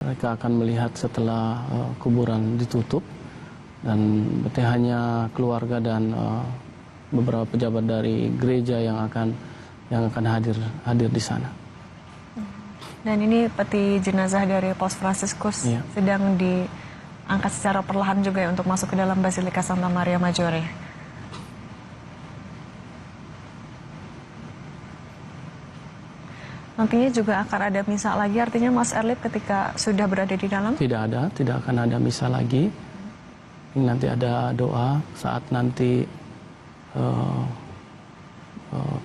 Mereka akan melihat setelah kuburan ditutup, dan berarti hanya keluarga dan beberapa pejabat dari gereja yang akan hadir di sana. Dan ini peti jenazah dari Paus Fransiskus sedang diangkat secara perlahan juga ya untuk masuk ke dalam Basilika Santa Maria Maggiore. Nantinya juga akan ada misa lagi, artinya Mas Erlip ketika sudah berada di dalam? Tidak akan ada misa lagi. Nanti ada doa saat nanti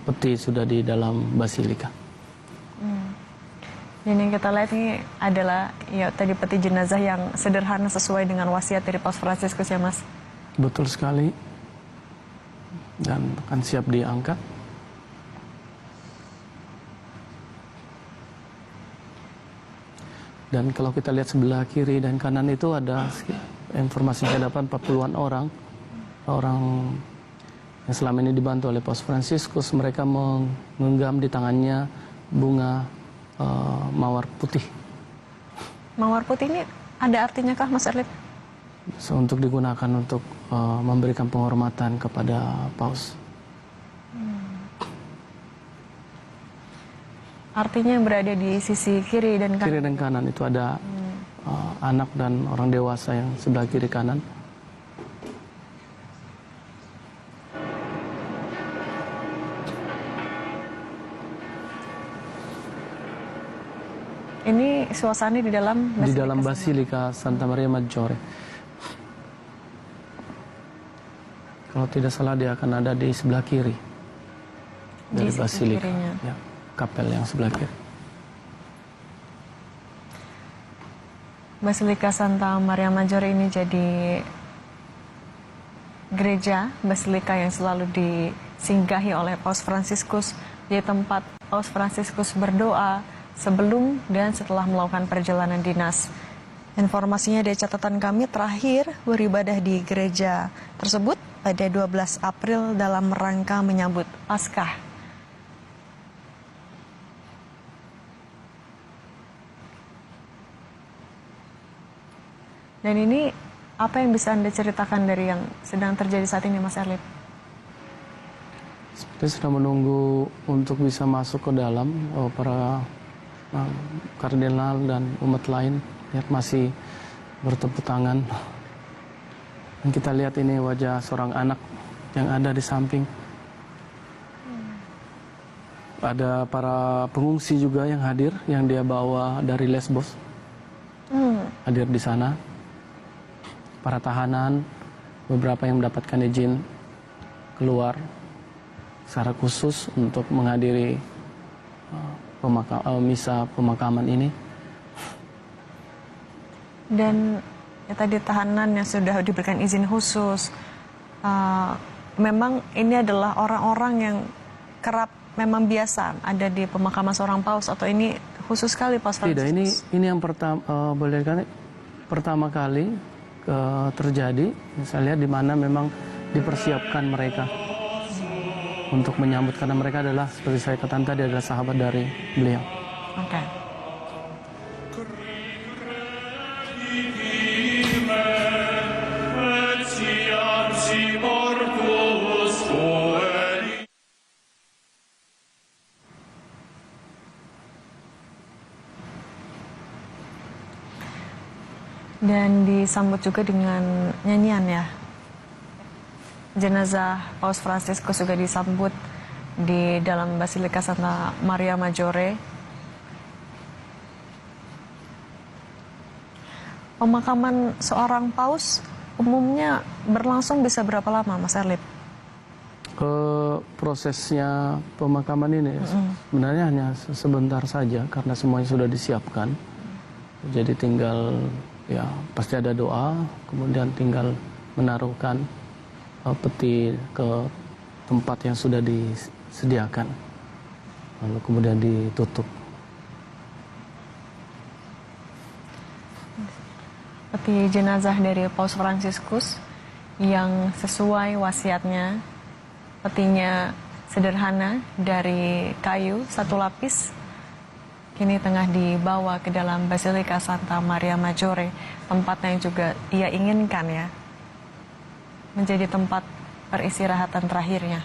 peti sudah di dalam Basilika. Dan yang kita lihat ini adalah ya tadi peti jenazah yang sederhana sesuai dengan wasiat dari Paus Fransiskus ya Mas? Betul sekali. Dan akan siap diangkat. Dan kalau kita lihat sebelah kiri dan kanan itu ada informasi saya dapat 40-an orang yang selama ini dibantu oleh Paus Fransiskus. Mereka menggenggam di tangannya bunga mawar putih. Mawar putih ini ada artinya kah Mas Erlip? Untuk digunakan untuk memberikan penghormatan kepada Paus. Artinya yang berada di sisi kiri dan kanan? Kiri dan kanan itu ada anak dan orang dewasa yang sebelah kiri kanan. Ini suasana di dalam Basilika, di dalam Basilika Santa Maria Maggiore. Kalau tidak salah dia akan ada di sebelah kiri dari Basilika, ya, kapel yang sebelah kiri. Basilika Santa Maria Maggiore ini jadi gereja Basilika yang selalu disinggahi oleh Paus Fransiskus, di tempat Paus Fransiskus berdoa sebelum dan setelah melakukan perjalanan dinas. Informasinya dari catatan kami terakhir beribadah di gereja tersebut pada 12 April dalam rangka menyambut Paskah. Dan ini apa yang bisa Anda ceritakan dari yang sedang terjadi saat ini Mas Erlip? Seperti sedang menunggu untuk bisa masuk ke dalam para kardinal dan umat lain ya, masih bertepuk tangan. Dan kita lihat ini wajah seorang anak yang ada di samping. Ada para pengungsi juga yang hadir, yang dia bawa dari Lesbos. Hadir di sana. Para tahanan, beberapa yang mendapatkan izin keluar secara khusus untuk menghadiri misa pemakaman ini. Dan ya, tadi tahanan yang sudah diberikan izin khusus, memang ini adalah orang-orang yang kerap memang biasa ada di pemakaman seorang paus, atau ini khusus sekali Paus Fransiskus? Tidak, ini yang pertama kali terjadi. Saya lihat di mana memang dipersiapkan mereka untuk menyambut, karena mereka adalah, seperti saya katakan tadi, adalah sahabat dari beliau. Oke. Dan disambut juga dengan nyanyian ya. Jenazah Paus Fransiskus juga disambut di dalam Basilika Santa Maria Maggiore. Pemakaman seorang paus umumnya berlangsung bisa berapa lama, Mas Erlip? Prosesnya pemakaman ini sebenarnya hanya sebentar saja karena semuanya sudah disiapkan. Jadi tinggal ya pasti ada doa, kemudian tinggal menaruhkan peti ke tempat yang sudah disediakan, lalu kemudian ditutup. Peti jenazah dari Paus Fransiskus yang sesuai wasiatnya, petinya sederhana dari kayu satu lapis, kini tengah dibawa ke dalam Basilika Santa Maria Maggiore, tempat yang juga ia inginkan ya, menjadi tempat peristirahatan terakhirnya.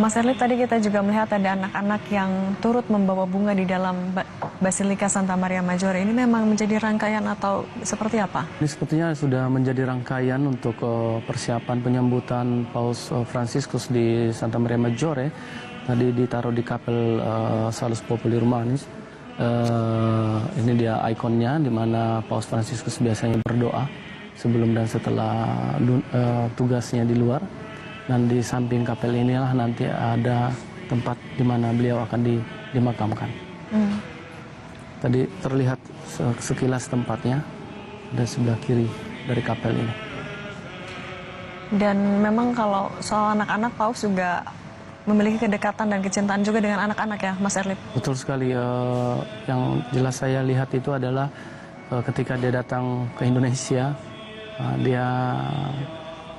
Mas Erlip, tadi kita juga melihat ada anak-anak yang turut membawa bunga di dalam Basilika Santa Maria Maggiore. Ini memang menjadi rangkaian atau seperti apa? Ini sepertinya sudah menjadi rangkaian untuk persiapan penyambutan Paus Fransiskus di Santa Maria Maggiore. Tadi ditaruh di kapel Salus Populi Romanis. Ini dia ikonnya, di mana Paus Fransiskus biasanya berdoa sebelum dan setelah tugasnya di luar. Dan di samping kapel inilah nanti ada tempat di mana beliau akan dimakamkan. Tadi terlihat sekilas tempatnya, ada sebelah kiri dari kapel ini. Dan memang kalau soal anak-anak, Paus juga memiliki kedekatan dan kecintaan juga dengan anak-anak ya, Mas Erlip? Betul sekali. Yang jelas saya lihat itu adalah ketika dia datang ke Indonesia, dia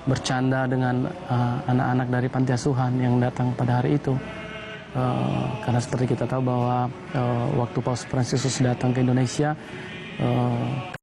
bercanda dengan anak-anak dari panti asuhan yang datang pada hari itu. Karena seperti kita tahu bahwa waktu Paus Fransiskus datang ke Indonesia,